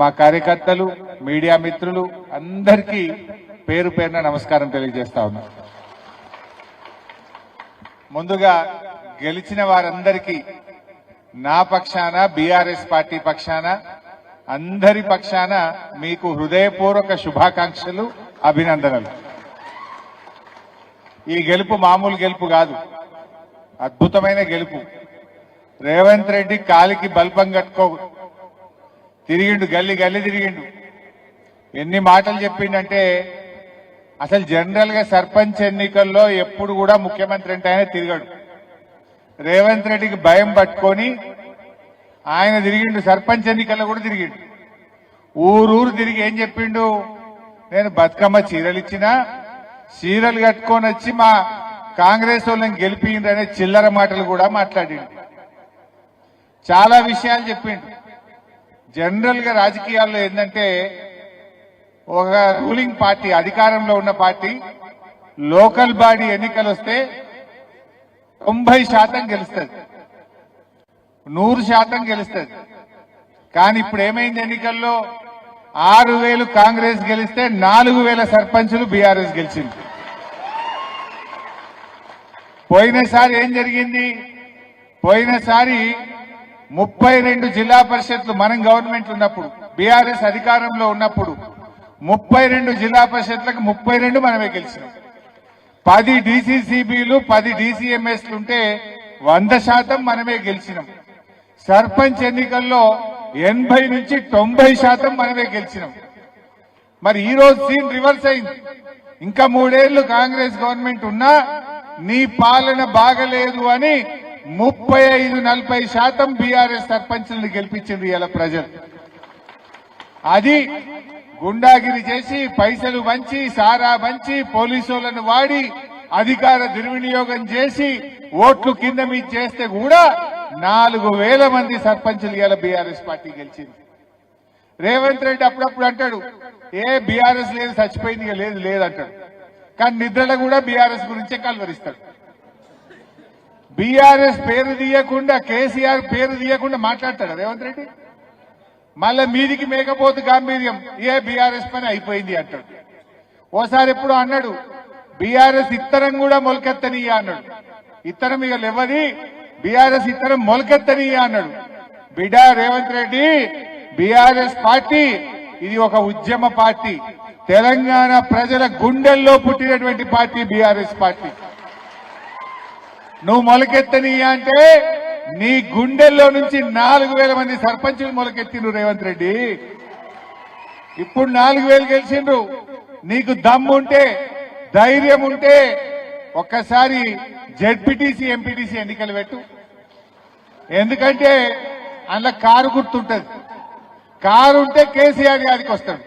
మా కార్యకర్తలు మీడియా మిత్రులు అందరికీ పేరు పేరున నమస్కారం తెలియజేస్తా ఉన్నా. ముందుగా గెలిచిన వారందరికీ నా పక్షాన బీఆర్ఎస్ పార్టీ పక్షాన అందరి పక్షాన మీకు హృదయపూర్వక శుభాకాంక్షలు, అభినందనలు. ఈ గెలుపు మామూలు గెలుపు కాదు, అద్భుతమైన గెలుపు. రేవంత్ రెడ్డి కాలికి బల్పం కట్టుకో తిరిగిండు, గల్లి గల్లి తిరిగిండు. ఎన్ని మాటలు చెప్పిండంటే అసలు జనరల్ గా సర్పంచ్ ఎన్నికల్లో ఎప్పుడు కూడా ముఖ్యమంత్రి అంటే ఆయన తిరగడు. రేవంత్ రెడ్డికి భయం పట్టుకొని ఆయన తిరిగిండు, సర్పంచ్ ఎన్నికల్లో కూడా తిరిగిండు. ఊరూరు తిరిగి ఏం చెప్పిండు, నేను బతుకమ్మ చీరలు ఇచ్చినా చీరలు కట్టుకొని వచ్చి మా కాంగ్రెస్ వాళ్ళని గెలిపిండ్రనే చిల్లర మాటలు కూడా మాట్లాడిండు. చాలా విషయాలు చెప్పిండు. జనరల్ గా రాజకీయాల్లో ఏంటంటే ఒక రూలింగ్ పార్టీ, అధికారంలో ఉన్న పార్టీ లోకల్ బాడీ ఎన్నికలు వస్తే 90% గెలుస్తుంది, 100% గెలుస్తుంది. కానీ ఇప్పుడు ఏమైంది, ఎన్నికల్లో 6,000 కాంగ్రెస్ గెలిస్తే 4,000 సర్పంచులు బీఆర్ఎస్ గెలిచింది. పోయినసారి ఏం జరిగింది, పోయినసారి 32 జిల్లా పరిషత్లు మనం గవర్నమెంట్ ఉన్నప్పుడు, బీఆర్ఎస్ అధికారంలో ఉన్నప్పుడు 32 జిల్లా పరిషత్లకు 32 మనమే గెలిచినాం. 10 డీసీసీబీలు 10 డీసీఎంఎస్లు ఉంటే 100% మనమే గెలిచినాం. సర్పంచ్ ఎన్నికల్లో 80 నుంచి 90% మనమే గెలిచినాం. మరి ఈ రోజు సీన్ రివర్స్ అయింది. ఇంకా 3 ఏళ్లు కాంగ్రెస్ గవర్నమెంట్ ఉన్నా నీ పాలన బాగలేదు అని 35-40% బీఆర్ఎస్ సర్పంచులను గెలిపించింది ఇలా ప్రజలు. అది గుండాగిరి చేసి, పైసలు వంచి, సారా వంచి, పోలీసులను వాడి, అధికార దుర్వినియోగం చేసి ఓట్లు కింద మీద చేస్తే కూడా 4,000 మంది సర్పంచులు ఇలా బీఆర్ఎస్ పార్టీ గెలిచింది. రేవంత్ రెడ్డి అప్పుడప్పుడు అంటాడు, ఏ బీఆర్ఎస్ లేదు, చచ్చిపోయింది, లేదు లేదంటాడు. కానీ నిద్రలో కూడా బీఆర్ఎస్ గురించే కల్వరిస్తాడు. బీఆర్ఎస్ పేరు తీయకుండా, కేసీఆర్ పేరు తీయకుండా మాట్లాడతాడు రేవంత్ రెడ్డి. మళ్ళా మీదికి మేకపోతు గాంభీర్యం, ఏ బీఆర్ఎస్ పని అయిపోయింది అంటాడు. ఓసారి ఎప్పుడు అన్నాడు, బీఆర్ఎస్ ఇత్తనం కూడా మొలకెత్తనియ్య అన్నాడు. ఇత్తనం ఇక లేవది, బీఆర్ఎస్ ఇత్తనం మొలకెత్తనియ్య అన్నాడు. బిడ్డ రేవంత్ రెడ్డి, బీఆర్ఎస్ పార్టీ ఇది ఒక ఉద్యమ పార్టీ. తెలంగాణ ప్రజల గుండెల్లో పుట్టినటువంటి పార్టీ బీఆర్ఎస్ పార్టీ. నువ్వు మొలకెత్తనియ్య అంటే నీ గుండెల్లో నుంచి 4,000 మంది సర్పంచులు మొలకెత్తిండ్రు రేవంత్ రెడ్డి. ఇప్పుడు 4,000 గెలిచిండ్రు. నీకు దమ్ముంటే, ధైర్యం ఉంటే ఒక్కసారి జెడ్పీటీసీ ఎంపీటీసీ ఎన్నికలు పెట్టు. ఎందుకంటే అందులో కారు గుర్తుంటది. కారు ఉంటే కేసీఆర్ గారికి వస్తాడు,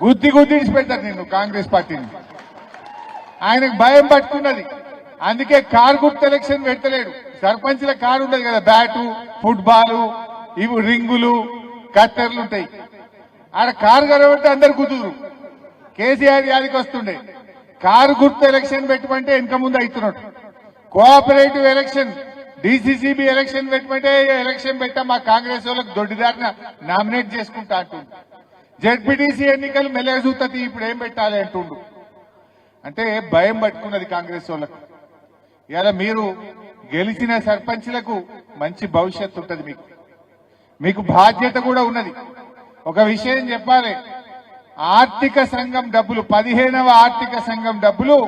గుద్ది గుద్దిడిచి పెడతాడు నిన్ను కాంగ్రెస్ పార్టీని. ఆయనకు భయం పట్టుకున్నది, అందుకే కారు గుర్తు ఎలక్షన్ పెట్టలేడు. సర్పంచ్ల కారు ఉండదు కదా, బ్యాటు, ఫుట్బాల్, ఇవి రింగులు, కత్తెరలు ఉంటాయి. ఆడ కారు కలబట్టి అందరు కుదురు. కేసీఆర్ గారికి వస్తుండే. కారు గుర్తు ఎలక్షన్ పెట్టమంటే వెనక ముందు అవుతున్నాడు. కోఆపరేటివ్ ఎలక్షన్, డీసీసీబీ ఎలక్షన్ పెట్టమంటే ఎలక్షన్ పెట్టా మా కాంగ్రెస్ వాళ్ళకి దొడ్డిదారిన నామినేట్ చేసుకుంటా అంటుండు. జెడ్పీటీసీ ఎన్నికలు మెల్లగా చూస్తుంది, ఇప్పుడు ఏం పెట్టాలి అంటుండు. అంటే భయం పట్టుకున్నది కాంగ్రెస్ వాళ్ళకు. ఇలా మీరు గెలిచిన సర్పంచ్లకు మంచి భవిష్యత్తు ఉంటుంది. మీకు బాధ్యత కూడా ఉన్నది. ఒక విషయం చెప్పాలి, ఆర్థిక సంఘం డబ్బులు, 15వ ఆర్థిక సంఘం డబ్బులు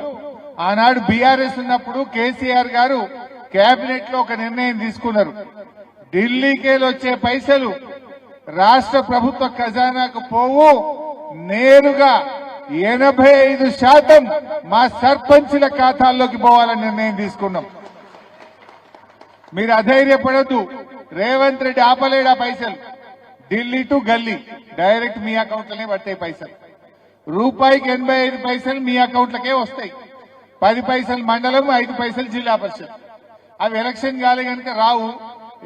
ఆనాడు బీఆర్ఎస్ ఉన్నప్పుడు కేసీఆర్ గారు కేబినెట్ లో ఒక నిర్ణయం తీసుకున్నారు. ఢిల్లీకేలు వచ్చే పైసలు రాష్ట్ర ప్రభుత్వ ఖజానాకు పోవు, నేరుగా 85% మా సర్పంచుల ఖాతాల్లోకి పోవాలని నిర్ణయం తీసుకున్నాం. మీరు అధైర్యపడద్దు, రేవంత్ రెడ్డి ఆపలేడా పైసలు. ఢిల్లీ టు గల్లీ డైరెక్ట్ మీ అకౌంట్లనే పడతాయి పైసలు. రూపాయికి 85 పైసలు మీ అకౌంట్లకే వస్తాయి. 10 పైసలు మండలం, 5 పైసలు జిల్లా పరిషత్. అవి ఎలక్షన్ కాలే కనుక రావు.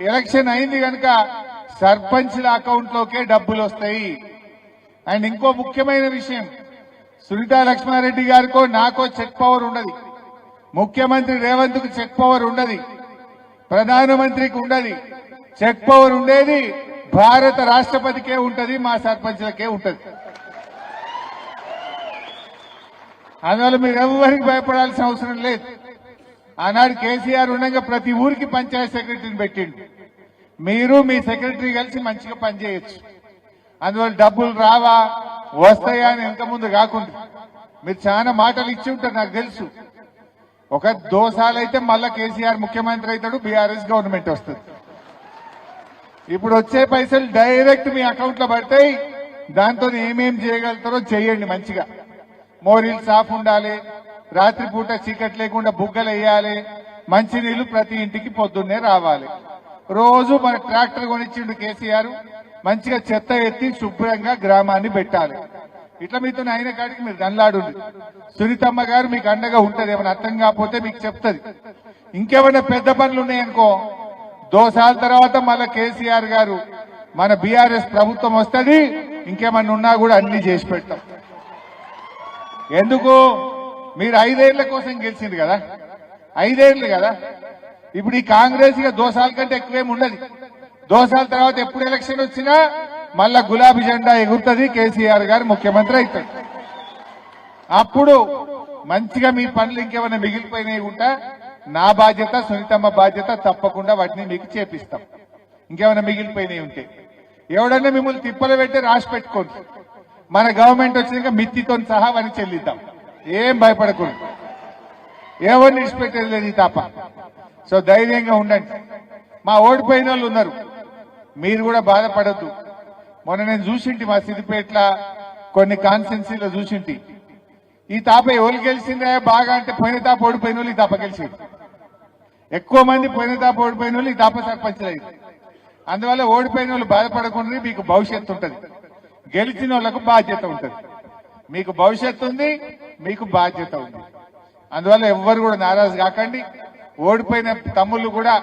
ఎలక్షన్ అయింది కనుక సర్పంచ్ల అకౌంట్లోకే డబ్బులు వస్తాయి. అండ్ ఇంకో ముఖ్యమైన విషయం, సునీతా లక్ష్మారెడ్డి గారికో నాకో చెక్ పవర్ ఉండదు. ముఖ్యమంత్రి రేవంత్ కు చెక్ పవర్ ఉండదు, ప్రధానమంత్రికి ఉండదు. చెక్ పవర్ ఉండేది భారత రాష్ట్రపతికే ఉంటది, మా సర్పంచ్లకే ఉంటది. అందువల్ల మీరు ఎవరికి భయపడాల్సిన అవసరం లేదు. ఆనాడు కేసీఆర్ ఉండగా ప్రతి ఊరికి పంచాయత్ సెక్రటరీని పెట్టిండు. మీరు మీ సెక్రటరీ కలిసి మంచిగా పనిచేయచ్చు. అందువల్ల డబ్బులు రావా వస్తాయా అని వెనక ముందు కాకుండా మీరు చాలా మాటలు ఇచ్చి ఉంటారు, నాకు తెలుసు. ఒక దోసాలైతే మళ్ళా కేసీఆర్ ముఖ్యమంత్రి అవుతాడు, బీఆర్ఎస్ గవర్నమెంట్ వస్తుంది. ఇప్పుడు వచ్చే పైసలు డైరెక్ట్ మీ అకౌంట్ లో పడతాయి. దాంతో ఏమేం చేయగలుగుతారో చేయండి. మంచిగా మోరీలు సాఫ్ ఉండాలి, రాత్రిపూట చీకటి లేకుండా బుగ్గలు వేయాలి, మంచినీళ్లు ప్రతి ఇంటికి పొద్దున్నే రావాలి. రోజు మన ట్రాక్టర్ కొనిచ్చిండు కేసీఆర్, మంచిగా చెత్త ఎత్తి శుభ్రంగా గ్రామాన్ని పెట్టాలి. ఇట్లా మీతో అయిన కాడికి మీరు దండ్లాడు. సునీతమ్మ గారు మీకు అండగా ఉంటది. ఏమైనా అర్థం కాకపోతే మీకు చెప్తుంది. ఇంకేమైనా పెద్ద పనులు ఉన్నాయనుకో, దోసాల తర్వాత మళ్ళా కేసీఆర్ గారు మన బీఆర్ఎస్ ప్రభుత్వం వస్తుంది, ఇంకేమన్నా ఉన్నా కూడా అన్ని చేసి పెడతాం. ఎందుకు? మీరు 5 ఏళ్ల కోసం గెలిచింది కదా, 5 ఏళ్లు కదా. ఇప్పుడు ఈ కాంగ్రెస్ ఇక దోసాల కంటే ఎక్కువేం ఉండదు. దోసాల తర్వాత ఎప్పుడు ఎలక్షన్ వచ్చినా మళ్ళా గులాబీ జెండా ఎగురుతుంది, కేసీఆర్ గారు ముఖ్యమంత్రి అవుతాడు. అప్పుడు మంచిగా మీ పనులు ఇంకేమైనా మిగిలిపోయినాయి ఉంటా, నా బాధ్యత సునీతమ్మ బాధ్యత, తప్పకుండా వాటిని మీకు చేపిస్తాం. ఇంకేమైనా మిగిలిపోయినాయి ఉంటే ఎవడన్నా మిమ్మల్ని తిప్పలు పెట్టి రాసి పెట్టుకోండి. మన గవర్నమెంట్ వచ్చినాక మిత్తితో సహా అని చెల్లిద్దాం. ఏం భయపడకూడదు, ఎవరిని విడిచిపెట్టేది లేదు ఈ తాప. సో ధైర్యంగా ఉండండి. మా ఓడిపోయిన వాళ్ళు ఉన్నారు, మీరు కూడా బాధపడద్దు. మొన్న నేను చూసింటి మా సిద్దిపేట్ల కొన్ని కాన్స్టిట్యున్సీలో చూసింటి. ఈ తాప ఎవరు గెలిచిందే బాగా అంటే పోయిన తాప ఓడిపోయిన వాళ్ళు ఈ తాప గెలిచింది. ఎక్కువ మంది పోయిన తాప ఓడిపోయిన వాళ్ళు ఈ తాప సర్పంచ్లు అయింది. అందువల్ల ఓడిపోయిన వాళ్ళు బాధపడకుండా మీకు భవిష్యత్తు ఉంటుంది, గెలిచిన వాళ్లకు బాధ్యత ఉంటుంది. మీకు భవిష్యత్తు ఉంది, మీకు బాధ్యత ఉంది. అందువల్ల ఎవ్వరు కూడా నారాజు కాకండి. ఓడిపోయిన తమ్ముళ్ళు కూడా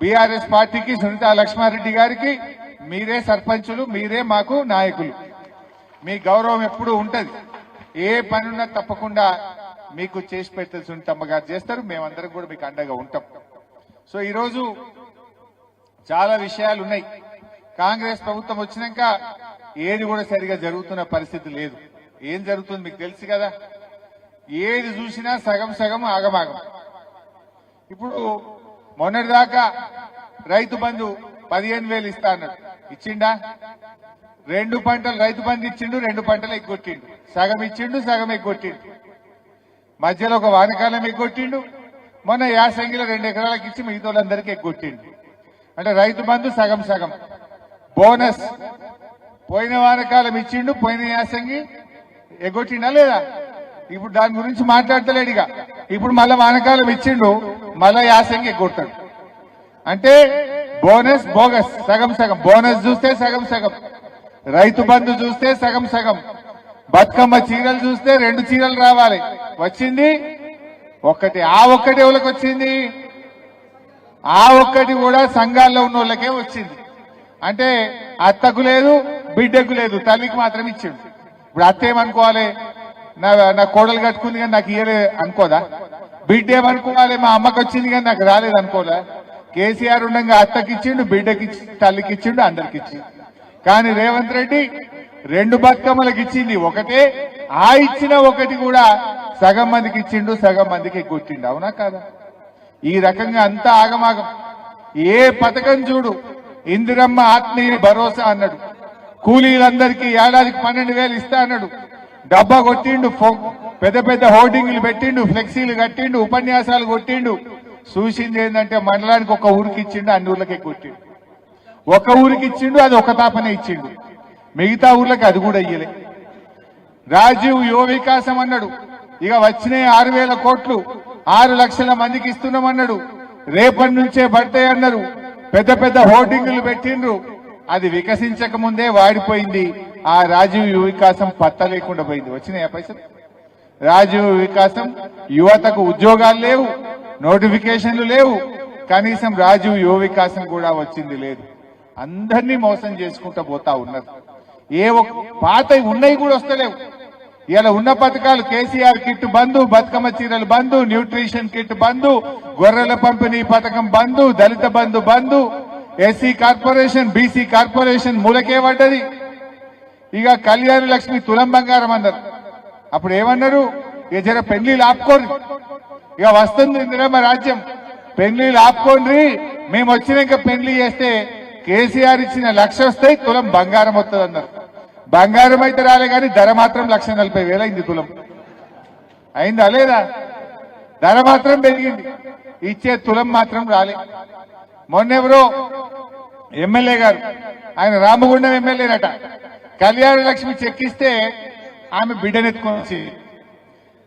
బీఆర్ఎస్ పార్టీకి, సునీతా లక్ష్మారెడ్డి గారికి మీరే సర్పంచులు, మీరే మాకు నాయకులు. మీ గౌరవం ఎప్పుడూ ఉంటది. ఏ పనున్నా తప్పకుండా మీకు చేసి పెట్టే సునీతమ్మ గారు చేస్తారు. మేమందరం కూడా మీకు అండగా ఉంటాం. సో ఈరోజు చాలా విషయాలు ఉన్నాయి. కాంగ్రెస్ ప్రభుత్వం వచ్చినాక ఏది కూడా సరిగా జరుగుతున్న పరిస్థితి లేదు. ఏం జరుగుతుంది మీకు తెలుసు కదా. ఏది చూసినా సగం సగం ఆగమాగం. ఇప్పుడు మొన్నటిదాకా రైతు బంధు 15,000 ఇస్తా అన్నాడు, ఇచ్చిండా? 2 పంటలు రైతు బంధు ఇచ్చిండు, 2 పంటలు ఎగ్గొట్టిండు. సగం ఇచ్చిండు, సగం ఎగ్గొట్టిండు. మధ్యలో ఒక వానకాలం ఎగ్గొట్టిండు. మొన్న యాసంగిలో 2 ఎకరాలకు ఇచ్చి మిగతా వాళ్ళందరికీ ఎగ్గొట్టిండు. అంటే రైతు బంధు సగం సగం. బోనస్ పోయిన వానకాలం ఇచ్చిండు, పోయిన యాసంగి ఎగ్గొట్టిండా లేదా? ఇప్పుడు దాని గురించి మాట్లాడతలేడుగా. ఇప్పుడు మళ్ళా వానకాలం ఇచ్చిండు, మళ్ళా యాసంగి ఎగ్గొట్టాడు. అంటే బోనస్ బోగస్, సగం సగం. బోనస్ చూస్తే సగం సగం, రైతు బంధు చూస్తే సగం సగం, బతుకమ్మ చీరలు చూస్తే 2 చీరలు రావాలి, వచ్చింది ఒక్కటి. ఆ ఒక్కటి ఎవరికి వచ్చింది? ఆ ఒక్కటి కూడా సంఘాల్లో ఉన్న వాళ్ళకే వచ్చింది. అంటే అత్తకు లేదు, బిడ్డకు లేదు, తల్లికి మాత్రం ఇచ్చిండు. ఇప్పుడు అత్త ఏమనుకోవాలి? నా కోడలు కట్టుకుంది కానీ నాకు ఇయ్యలే అనుకోదా? బిడ్డ ఏమనుకోవాలి? మా అమ్మకి వచ్చింది కానీ నాకు రాలేదు అనుకోదా? కేసీఆర్ ఉండగా అత్తకి ఇచ్చిండు, బిడ్డకి తల్లికి ఇచ్చిండు, అందరికి ఇచ్చిండు. కానీ రేవంత్ రెడ్డి 2 బతుకమ్మలకు ఇచ్చింది ఒకటే, ఆ ఇచ్చిన ఒకటి కూడా సగం మందికి ఇచ్చిండు, సగం మందికి ఎగ్గొట్టిండు. అవునా కాదా? ఈ రకంగా అంతా ఆగమాగం. ఏ పథకం చూడు, ఇందిరమ్మ ఆత్మీయ భరోసా అన్నాడు, కూలీలందరికీ ఏడాదికి 12,000 ఇస్తా అన్నాడు, డబ్బా కొట్టిండు, పెద్ద పెద్ద హోర్డింగ్లు పెట్టిండు, ఫ్లెక్సీలు కట్టిండు, ఉపన్యాసాలు కొట్టిండు. చూసింది ఏంటంటే మండలానికి ఒక ఊరికి ఇచ్చిండు, అన్ని ఊర్లకే కొట్టిండు. ఒక ఊరికి ఇచ్చిండు, అది ఒక తాపనే ఇచ్చిండు, మిగతా ఊర్లకి అది కూడా ఇయ్యలే. రాజీవ్ యువ వికాసం అన్నాడు, ఇక వచ్చినాయి 6,000 కోట్లు, 6 లక్షల మందికి ఇస్తున్నామన్నాడు, రేపటి నుంచే పడతాయి అన్నారు. పెద్ద పెద్ద హోర్డింగ్లు పెట్టిండ్రు, అది వికసించక ముందే వాడిపోయింది. ఆ రాజీవ్ యువ వికాసం పత్త లేకుండా పోయింది. వచ్చినాయా పైసలు? రాజీవ్ వికాసం యువతకు ఉద్యోగాలు లేవు, నోటిఫికేషన్లు లేవు, కనీసం రాజీవ్ యువ వికాసం కూడా వచ్చింది లేదు. అందరినీ మోసం చేసుకుంటూ పోతా ఉన్నారు. ఏ పాత ఉన్నాయి కూడా వస్తలేవు. ఇలా ఉన్న పథకాలు కేసీఆర్ కిట్ బంధు, బతుకమ్మ చీరలు బంధు, న్యూట్రిషన్ కిట్ బంధు, గొర్రెల పంపిణీ పథకం బంధు, దళిత బంధు బంధు, ఎస్సీ కార్పొరేషన్ బీసీ కార్పొరేషన్ మూలకే పడ్డది. ఇక కళ్యాణ లక్ష్మి తులం బంగారం అన్నారు. అప్పుడు ఏమన్నారు? ఇక జర పెళ్లిళ్ళు ఆపుకోండి, ఇక వస్తుంది ఇందిరమ్మ రాజ్యం, పెళ్లిళ్ళు ఆపుకోండి, మేము వచ్చినాక పెళ్లి చేస్తే కేసీఆర్ ఇచ్చిన 1,00,000 వస్తాయి, తులం బంగారం వస్తుంది అన్నారు. బంగారం అయితే రాలే కానీ ధర మాత్రం 1,40,000 అయింది. తులం అయిందా లేదా? ధర మాత్రం పెరిగింది, ఇచ్చే తులం మాత్రం రాలే. మొన్నెవరో ఎమ్మెల్యే గారు, ఆయన రామగుండం ఎమ్మెల్యేనట, కళ్యాణ లక్ష్మి చెక్కిస్తే ఆమె బిడ్డనెత్తుకొచ్చి,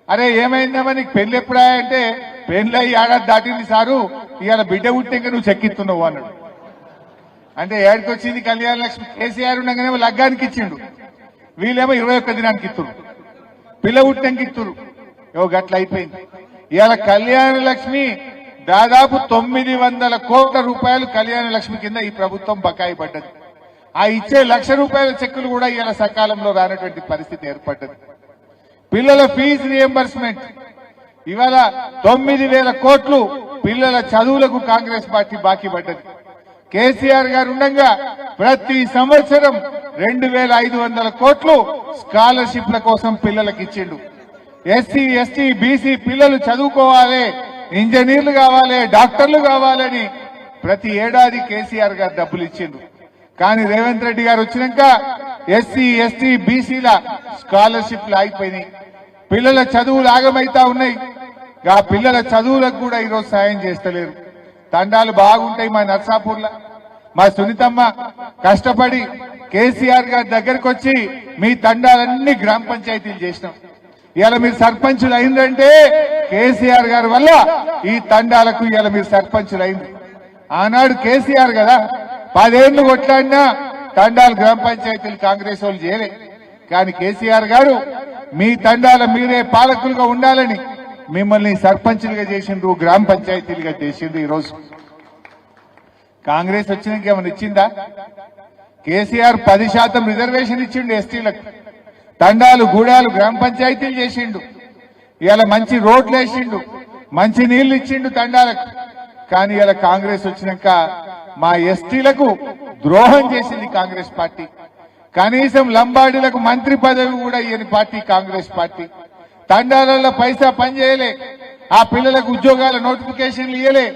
అరే ఏమైందమ్మా నీకు పెళ్లి ఎప్పుడా అంటే, పెళ్లి అయ్యి ఏడాది దాటింది సారు, ఇవాళ బిడ్డ పుట్టినాక నువ్వు చెక్కిస్తున్నావు అన్నాడు. అంటే ఏడికి వచ్చింది కళ్యాణ లక్ష్మి? కేసీఆర్ ఉండగానేమో లగ్గానికి ఇచ్చిండు, వీళ్ళేమో 21 దినానికి ఇస్తురు, పిల్ల పుట్టినాక ఇస్తురు. గట్ల అయిపోయింది. ఇవాళ కళ్యాణ లక్ష్మి దాదాపు 900 కోట్ల రూపాయలు కళ్యాణ లక్ష్మి కింద ఈ ప్రభుత్వం బకాయి పడ్డది. ఆ ఇచ్చే ₹1,00,000 చెక్కులు కూడా ఇవాళ సకాలంలో రానటువంటి పరిస్థితి ఏర్పడ్డది. పిల్లల ఫీజు రియంబర్స్మెంట్ ఇవాళ 9,000 కోట్లు పిల్లల చదువులకు కాంగ్రెస్ పార్టీ బాకీ పడ్డది. కేసీఆర్ గారు ఉండగా ప్రతి సంవత్సరం 2,500 కోట్లు స్కాలర్షిప్ల కోసం పిల్లలకు ఇచ్చిండు. ఎస్సీ ఎస్టీ బీసీ పిల్లలు చదువుకోవాలి, ఇంజనీర్లు కావాలి, డాక్టర్లు కావాలని ప్రతి ఏడాది కేసీఆర్ గారు డబ్బులు ఇచ్చిండు. కానీ రేవంత్ రెడ్డి గారు వచ్చినాక ఎస్సీ ఎస్టీ బీసీల స్కాలర్షిప్లు ఆగిపోయినాయి, పిల్లల చదువులు ఆగమైతా ఉన్నాయి. ఆ పిల్లల చదువులకు కూడా ఈరోజు సాయం చేస్తలేరు. తండాలు బాగుంటాయి మా నర్సాపూర్లో. మా సునీతమ్మ కష్టపడి కేసీఆర్ గారి దగ్గరకు వచ్చి మీ తండాలన్నీ గ్రామ పంచాయతీలు చేసినాం. ఇవాళ మీరు సర్పంచులు అయిందంటే కేసీఆర్ గారి వల్ల ఈ తండాలకు ఇవాళ మీరు సర్పంచులు అయింది. ఆనాడు కేసీఆర్ కదా 10 ఏళ్లు కొట్లాడినా తండాలు గ్రామ పంచాయతీలు కాంగ్రెస్ వాళ్ళు చేయలే. కానీ కేసీఆర్ గారు మీ తండాల మీరే పాలకులుగా ఉండాలని మిమ్మల్ని సర్పంచులుగా చేసిండ్రు, గ్రామ పంచాయతీలుగా చేసిండ్రు. ఈరోజు కాంగ్రెస్ వచ్చినాక ఏమైనా ఇచ్చిందా? కేసీఆర్ 10% రిజర్వేషన్ ఇచ్చిండు ఎస్టీలకు, తండాలు గూడాలు గ్రామ పంచాయతీలు చేసిండు, ఇవాళ మంచి రోడ్లు వేసిండు, మంచి నీళ్లు ఇచ్చిండు తండాలకు. కానీ ఇలా కాంగ్రెస్ వచ్చినాక మా ఎస్టీలకు ద్రోహం చేసింది కాంగ్రెస్ పార్టీ. కనీసం లంబాడీలకు మంత్రి పదవి కూడా ఇయ్యని పార్టీ కాంగ్రెస్ పార్టీ. తండాలలో పైసా పనిచేయలే, ఆ పిల్లలకు ఉద్యోగాల నోటిఫికేషన్లు ఇయ్యలే.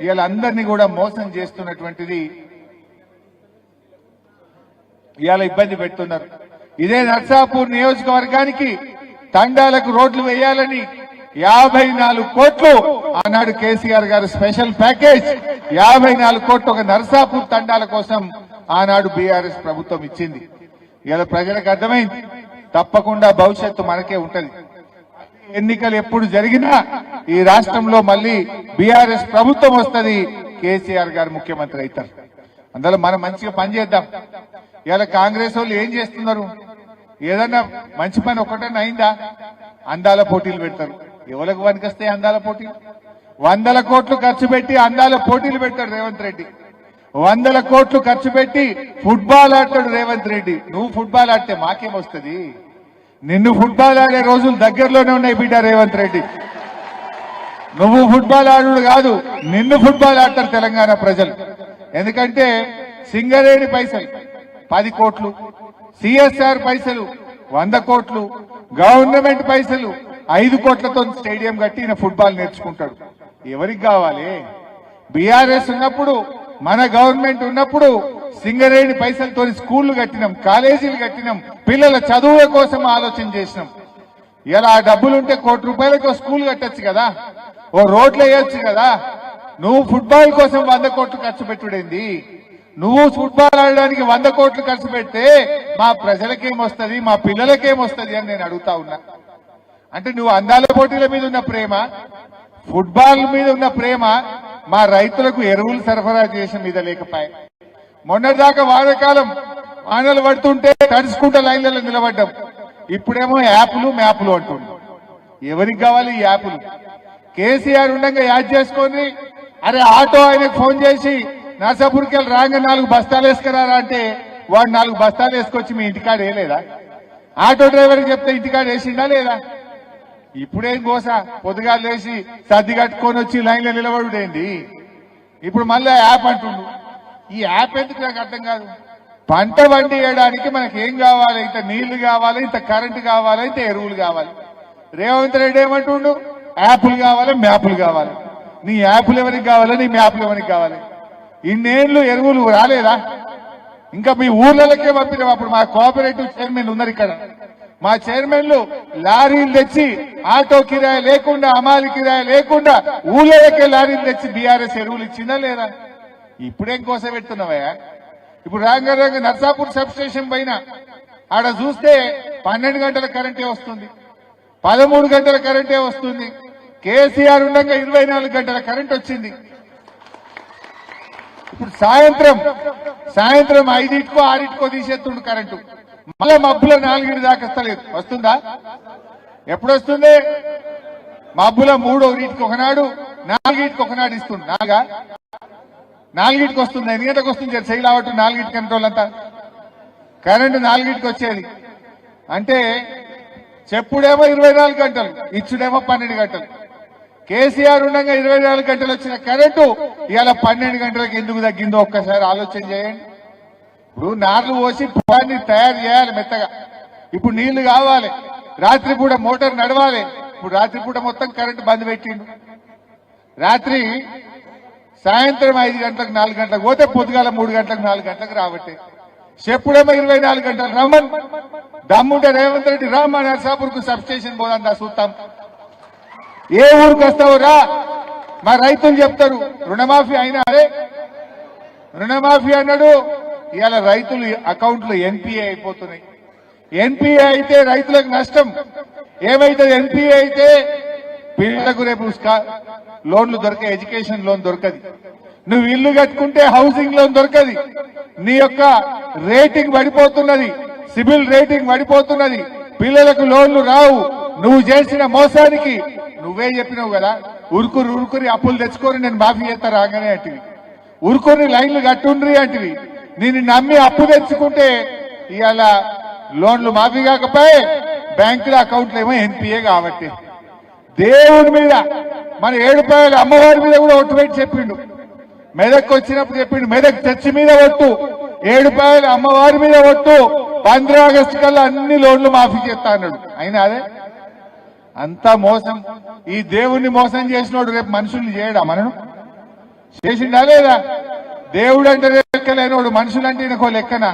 ఇవాళ అందరినీ కూడా మోసం చేస్తున్నటువంటిది ఇవాళ ఇబ్బంది పెడుతున్నారు. ఇదే నర్సాపూర్ నియోజకవర్గానికి తండాలకు రోడ్లు వేయాలని 54 కోట్లు ఆనాడు కేసీఆర్ గారు స్పెషల్ ప్యాకేజ్ 54 కోట్లు ఒక నర్సాపూర్ తండాల కోసం ఆనాడు బీఆర్ఎస్ ప్రభుత్వం ఇచ్చింది. ఇలా ప్రజలకు అర్థమైంది, తప్పకుండా భవిష్యత్తు మనకే ఉంటది. ఎన్నికలు ఎప్పుడు జరిగినా ఈ రాష్ట్రంలో మళ్ళీ బీఆర్ఎస్ ప్రభుత్వం వస్తుంది, కేసీఆర్ గారు ముఖ్యమంత్రి అవుతారు. అందులో మనం మంచిగా పనిచేద్దాం. ఇలా కాంగ్రెస్ వాళ్ళు ఏం చేస్తున్నారు? ఏదన్నా మంచి పని ఒకటన్నా అయిందా? అందాల పోటీలు పెడతారు. ఎవరికి పనికొస్తే అందాల పోటీలు? 100 కోట్లు ఖర్చు పెట్టి అందాల పోటీలు పెడతాడు రేవంత్ రెడ్డి. 100 కోట్లు ఖర్చు పెట్టి ఫుట్బాల్ ఆడతాడు రేవంత్ రెడ్డి. నువ్వు ఫుట్బాల్ ఆడితే మాకేమొస్తుంది? నిన్ను ఫుట్బాల్ ఆడే రోజులు దగ్గరలోనే ఉన్నాయి బిడ్డ రేవంత్ రెడ్డి. నువ్వు ఫుట్బాల్ ఆడు కాదు, నిన్ను ఫుట్బాల్ ఆడతారు తెలంగాణ ప్రజలు. ఎందుకంటే సింగరేణి పైసలు 10 కోట్లు, సిఎస్ఆర్ పైసలు 100 కోట్లు, గవర్నమెంట్ పైసలు 5 కోట్లతో స్టేడియం కట్టి ఈయన ఫుట్బాల్ నేర్చుకుంటాడు. ఎవరికి కావాలి? బీఆర్ఎస్ ఉన్నప్పుడు, మన గవర్నమెంట్ ఉన్నప్పుడు సింగరేణి పైసలతో స్కూళ్లు కట్టినాం, కాలేజీలు కట్టినాం, పిల్లల చదువుల కోసం ఆలోచన చేసినాం. ఇలా ఆ డబ్బులుంటే ₹1,00,00,000 స్కూల్ కట్టొచ్చు కదా, ఓ రోడ్లు వేయొచ్చు కదా. నువ్వు ఫుట్బాల్ కోసం 100 కోట్లు ఖర్చు పెట్టుడేంది? నువ్వు ఫుట్బాల్ ఆడడానికి 100 కోట్లు ఖర్చు పెడితే మా ప్రజలకేమొస్తుంది, మా పిల్లలకేమొస్తుంది అని నేను అడుగుతా ఉన్నా. అంటే నువ్వు అందాల పోటీల మీద ఉన్న ప్రేమ, ఫుట్బాల్ మీద ఉన్న ప్రేమ మా రైతులకు ఎరువులు సరఫరా చేసిన మీద లేకపోయా. మొన్నటిదాకా వానకాలం వానలు పడుతుంటే తడుచుకుంటా లైన్లలో నిలబడ్డాం. ఇప్పుడేమో యాప్లు మ్యాప్లు అంటుంది. ఎవరికి కావాలి ఈ యాప్లు? కేసీఆర్ ఉండగా యాడ్ చేసుకొని, అరే ఆటో ఆయనకు ఫోన్ చేసి నర్సాపూర్కి వెళ్ళి రాగా 4 బస్తాలు వేసుకురారా అంటే వాడు 4 బస్తాలు వేసుకొచ్చి మీ ఇంటికాడ వేయలేదా? ఆటో డ్రైవర్కి చెప్తే ఇంటికాడ వేసిందా లేదా? ఇప్పుడేం గోస, పొద్దుగా లేచి సర్ది కట్టుకొని వచ్చి లైన్లో నిలబడుడేంది? ఇప్పుడు మళ్ళీ యాప్ అంటుండు. ఈ యాప్ ఎందుకు నాకు అర్థం కాదు. పంట పండియడానికి మనకి ఏం కావాలి? ఇంత నీళ్లు కావాలి, ఇంత కరెంటు కావాలి, ఇంత ఎరువులు కావాలి. రేవంత్ రెడ్డి ఏమంటుండు? యాప్లు కావాలి, మ్యాప్లు కావాలి. నీ యాప్లు ఎవరికి కావాలి? నీ మ్యాప్లు ఎవరికి కావాలి? ఇన్నేళ్లు ఎరువులు రాలేదా? ఇంకా మీ ఊర్లకే పంపినాం. అప్పుడు మా కోఆపరేటివ్ చైర్మన్ ఉన్నారు ఇక్కడ. మా చైర్మన్లు లారీలు తెచ్చి ఆటో కిరాయి లేకుండా, అమాలి కిరాయి లేకుండా ఊళ్ళకే లారీలు తెచ్చి బీఆర్ఎస్ ఎరువులు ఇచ్చిందా లేదా? ఇప్పుడేం కోసం పెడుతున్నావయ్యా? ఇప్పుడు రాంగారంగ నర్సాపూర్ సబ్ స్టేషన్ పైన ఆడ చూస్తే 12 గంటల కరెంటే వస్తుంది, 13 గంటల కరెంటే వస్తుంది. కేసీఆర్ ఉండగా 24 గంటల కరెంట్ వచ్చింది. ఇప్పుడు సాయంత్రం 5టికో 6టికో తీసేస్తుండు కరెంటు. మళ్ళా మబ్బుల 4 దాకా వస్తలేదు. వస్తుందా? ఎప్పుడు వస్తుంది? మబ్బుల 3టికి ఒకనాడు, 4టికి ఒకనాడు ఇస్తుంది. 4టికి వస్తుంది. ఎన్ని గంటలకు వస్తుంది? శైలి అవట్టు 4టికి కంట్రోల్ కరెంటు 4టికి వచ్చేది. అంటే చెప్పుడేమో 24 గంటలు, ఇచ్చుడేమో 12 గంటలు. కేసీఆర్ ఉండగా 24 గంటలు వచ్చిన కరెంటు ఇవాళ 12 గంటలకు ఎందుకు తగ్గిందో ఒక్కసారి ఆలోచన చేయండి. ఇప్పుడు నార్లు పోసి పొలాన్ని తయారు చేయాలి మెత్తగా. ఇప్పుడు నీళ్లు కావాలి, రాత్రిపూట మోటార్ నడవాలి. ఇప్పుడు రాత్రిపూట మొత్తం కరెంటు బంద్ పెట్టిండు. రాత్రి సాయంత్రం 5 గంటలకు 4 గంటలకు పోతే పొద్దుగాల 3 గంటలకు 4 గంటలకు రాబట్టే. చెప్పుడేమో 24 గంటలు. రమ్మన్ దమ్ముంటే రేవంత్ రెడ్డి రామ్మా నర్సాపూర్కు సబ్ స్టేషన్ పోదా చూస్తాం. ఏ ఊరికి వస్తావు రా. మా రైతులు చెప్తారు రుణమాఫీ అయినా. అరే రుణమాఫీ అన్నాడు, ఇవాళ రైతులు అకౌంట్లు ఎన్పిఏ అయిపోతున్నాయి. ఎన్పిఏ అయితే రైతులకు నష్టం. ఏమైతే ఎన్పిఏ అయితే పిల్లలకు రేపు లోన్లు దొరకే, ఎడ్యుకేషన్ లోన్ దొరకది. నువ్వు ఇల్లు కట్టుకుంటే హౌసింగ్ లోన్ దొరకది. నీ యొక్క రేటింగ్ పడిపోతున్నది, సిబిల్ రేటింగ్ పడిపోతున్నది. పిల్లలకు లోన్లు రావు. నువ్వు చేసిన మోసానికి నువ్వే చెప్పినావు కదా, ఉరుకురి అప్పులు తెచ్చుకొని నేను మాఫీ చేస్తా రాగానే అంటివి. ఉరుకుని లైన్లు కట్టుండ్రి అంటివి. నేను నమ్మి అప్పు తెచ్చుకుంటే ఇవాళ లోన్లు మాఫీ కాకపోయి బ్యాంకుల అకౌంట్లు ఏమో ఎన్పిఏ కాబట్టి. దేవుడి మీద మన ఏడుపాయల అమ్మవారి మీద కూడా ఒట్టు పెట్టి చెప్పిండు. మెదక్ వచ్చినప్పుడు చెప్పిండు, మెదక్ చర్చి మీద ఒట్టు, ఏడుపాయల అమ్మవారి మీద ఒట్టు, 15 ఆగస్టు కల్లా అన్ని లోన్లు మాఫీ చేస్తా అన్నాడు. అయినా అదే అంతా మోసం. ఈ దేవుణ్ణి మోసం చేసినోడు రేపు మనుషుల్ని చేయడా? మనం చేసిండా లేదా? దేవుడు అంటే లెక్కలేనోడు మనుషులంటే ఈయనకో లెక్కనా?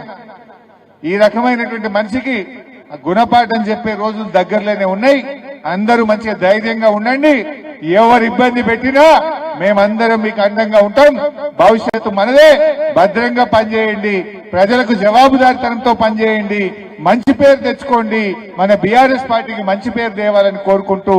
ఈ రకమైనటువంటి మనిషికి గుణపాఠం చెప్పే రోజులు దగ్గరలోనే ఉన్నాయి. అందరూ మంచిగా ధైర్యంగా ఉండండి. ఎవరు ఇబ్బంది పెట్టినా మేమందరం మీకు అండంగా ఉంటాం. భవిష్యత్తు మనదే. భద్రంగా పనిచేయండి, ప్రజలకు జవాబుదారితనంతో పనిచేయండి, మంచి పేరు తెచ్చుకోండి. మన బీఆర్ఎస్ పార్టీకి మంచి పేరు తేవాలని కోరుకుంటూ